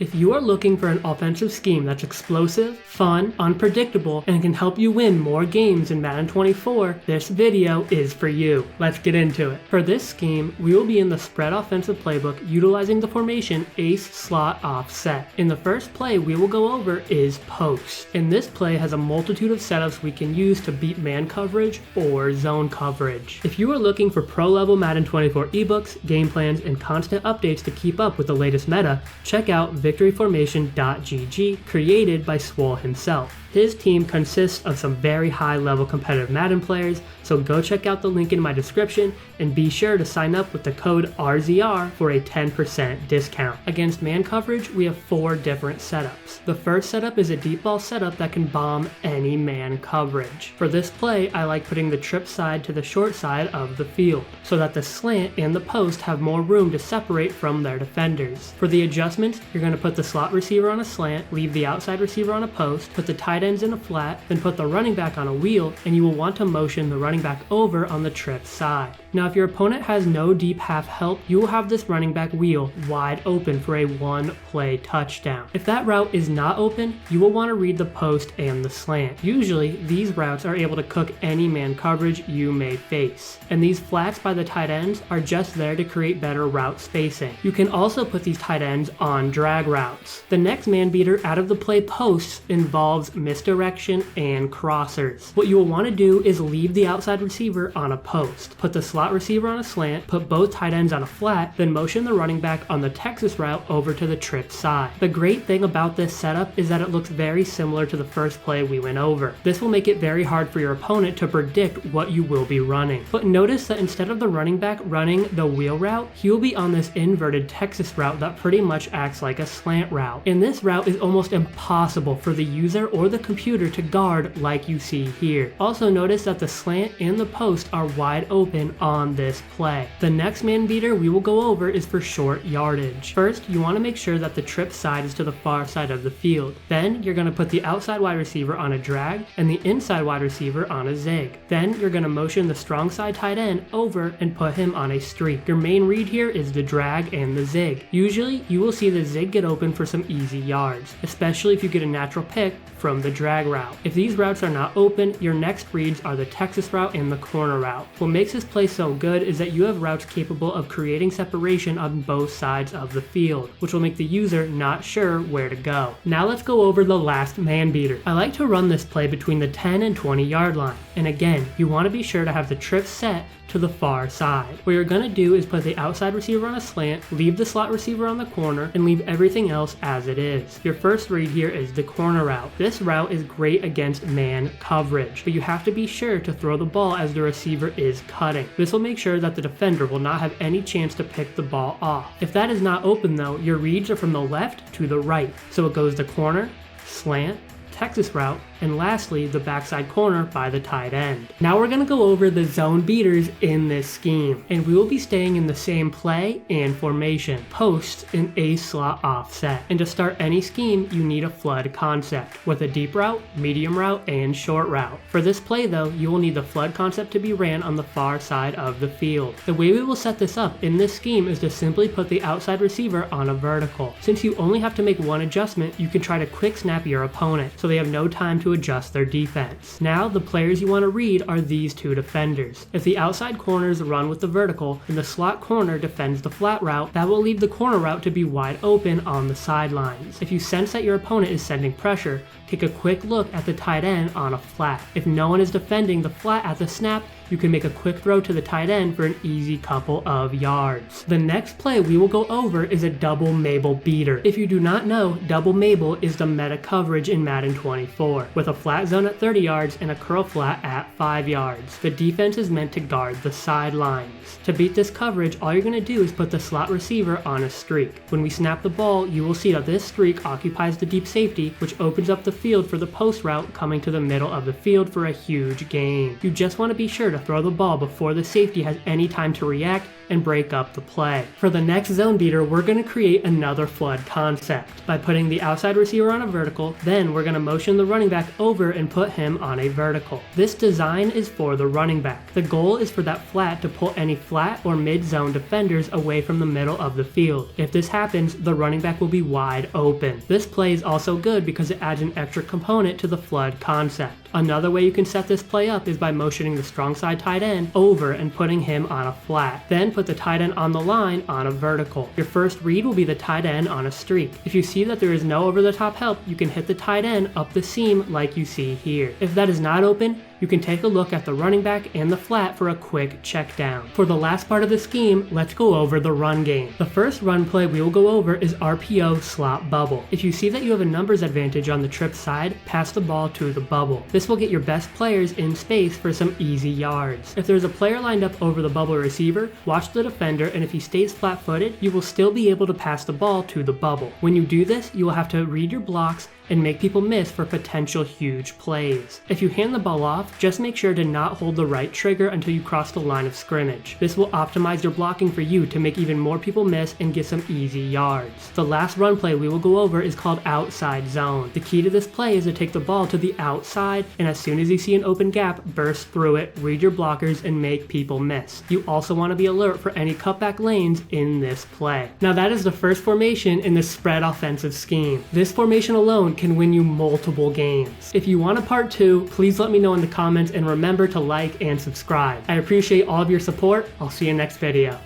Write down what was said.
If you are looking for an offensive scheme that's explosive, fun, unpredictable, and can help you win more games in Madden 24, this video is for you. Let's get into it. For this scheme, we will be in the spread offensive playbook utilizing the formation ace slot offset. In the first play we will go over is post, and this play has a multitude of setups we can use to beat man coverage or zone coverage. If you are looking for pro-level Madden 24 ebooks, game plans, and constant updates to keep up with the latest meta, check out victoryformation.gg, created by Swole himself. His team consists of some very high level competitive Madden players, so go check out the link in my description and be sure to sign up with the code RZR for a 10% discount. Against man coverage, we have 4 different setups. The first setup is a deep ball setup that can bomb any man coverage. For this play, I like putting the trip side to the short side of the field, so that the slant and the post have more room to separate from their defenders. For the adjustments, you're going to put the slot receiver on a slant, leave the outside receiver on a post, put the tight ends in a flat, then put the running back on a wheel, and you will want to motion the running back over on the trip side. Now if your opponent has no deep half help, you will have this running back wheel wide open for a 1-play touchdown. If that route is not open, you will want to read the post and the slant. Usually, these routes are able to cook any man coverage you may face, and these flats by the tight ends are just there to create better route spacing. You can also put these tight ends on drag routes. The next man beater out of the play posts involves misdirection and crossers. What you will want to do is leave the outside receiver on a post, put the slot receiver on a slant, put both tight ends on a flat, then motion the running back on the Texas route over to the trip side. The great thing about this setup is that it looks very similar to the first play we went over. This will make it very hard for your opponent to predict what you will be running. But notice that instead of the running back running the wheel route, he will be on this inverted Texas route that pretty much acts like a slant route. And this route is almost impossible for the user or the computer to guard like you see here. Also notice that the slant and the post are wide open on this play. The next man beater we will go over is for short yardage. First, you want to make sure that the trip side is to the far side of the field. Then you're going to put the outside wide receiver on a drag and the inside wide receiver on a zig. Then you're going to motion the strong side tight end over and put him on a streak. Your main read here is the drag and the zig. Usually you will see the zig get open for some easy yards, especially if you get a natural pick from the drag route. If these routes are not open, your next reads are the Texas route and the corner route. What makes this play so good is that you have routes capable of creating separation on both sides of the field, which will make the user not sure where to go. Now let's go over the last man beater. I like to run this play between the 10 and 20 yard line, and again, you want to be sure to have the trip set to the far side. What you're going to do is put the outside receiver on a slant, leave the slot receiver on the corner, and leave everything else as it is. Your first read here is the corner route. This route is great against man coverage, but you have to be sure to throw the ball as the receiver is cutting. This will make sure that the defender will not have any chance to pick the ball off. If that is not open though, your reads are from the left to the right. So it goes the corner, slant, Texas route, and lastly the backside corner by the tight end. Now we're going to go over the zone beaters in this scheme, and we will be staying in the same play and formation, post and ace slot offset. And to start any scheme you need a flood concept with a deep route, medium route, and short route. For this play though, you will need the flood concept to be ran on the far side of the field. The way we will set this up in this scheme is to simply put the outside receiver on a vertical. Since you only have to make one adjustment, you can try to quick snap your opponent so they have no time to adjust their defense. Now the players you want to read are these 2 defenders. If the outside corners run with the vertical and the slot corner defends the flat route, that will leave the corner route to be wide open on the sidelines. If you sense that your opponent is sending pressure, take a quick look at the tight end on a flat. If no one is defending the flat at the snap, you can make a quick throw to the tight end for an easy couple of yards. The next play we will go over is a double Mabel beater. If you do not know, double Mabel is the meta coverage in Madden 24, with a flat zone at 30 yards and a curl flat at 5 yards. The defense is meant to guard the sidelines. To beat this coverage, all you're going to do is put the slot receiver on a streak. When we snap the ball, you will see that this streak occupies the deep safety, which opens up the field for the post route coming to the middle of the field for a huge gain. You just want to be sure to throw the ball before the safety has any time to react and break up the play. For the next zone beater, we're going to create another flood concept by putting the outside receiver on a vertical, then we're going to motion the running back over and put him on a vertical. This design is for the running back. The goal is for that flat to pull any flat or mid-zone defenders away from the middle of the field. If this happens, the running back will be wide open. This play is also good because it adds an extra component to the flood concept. Another way you can set this play up is by motioning the strong side tight end over and putting him on a flat. Then put the tight end on the line on a vertical. Your first read will be the tight end on a streak. If you see that there is no over-the-top help, you can hit the tight end up the seam like you see here. If that is not open, you can take a look at the running back and the flat for a quick check down. For the last part of the scheme, let's go over the run game. The first run play we will go over is RPO slot bubble. If you see that you have a numbers advantage on the trip side, pass the ball to the bubble. This will get your best players in space for some easy yards. If there's a player lined up over the bubble receiver, watch the defender, and if he stays flat-footed, you will still be able to pass the ball to the bubble. When you do this, you will have to read your blocks and make people miss for potential huge plays. If you hand the ball off, just make sure to not hold the right trigger until you cross the line of scrimmage. This will optimize your blocking for you to make even more people miss and get some easy yards. The last run play we will go over is called outside zone. The key to this play is to take the ball to the outside, and as soon as you see an open gap, burst through it, read your blockers, and make people miss. You also want to be alert for any cutback lanes in this play. Now that is the first formation in the spread offensive scheme. This formation alone can win you multiple games. If you want a part 2, please let me know in the comments and remember to like and subscribe. I appreciate all of your support. I'll see you next video.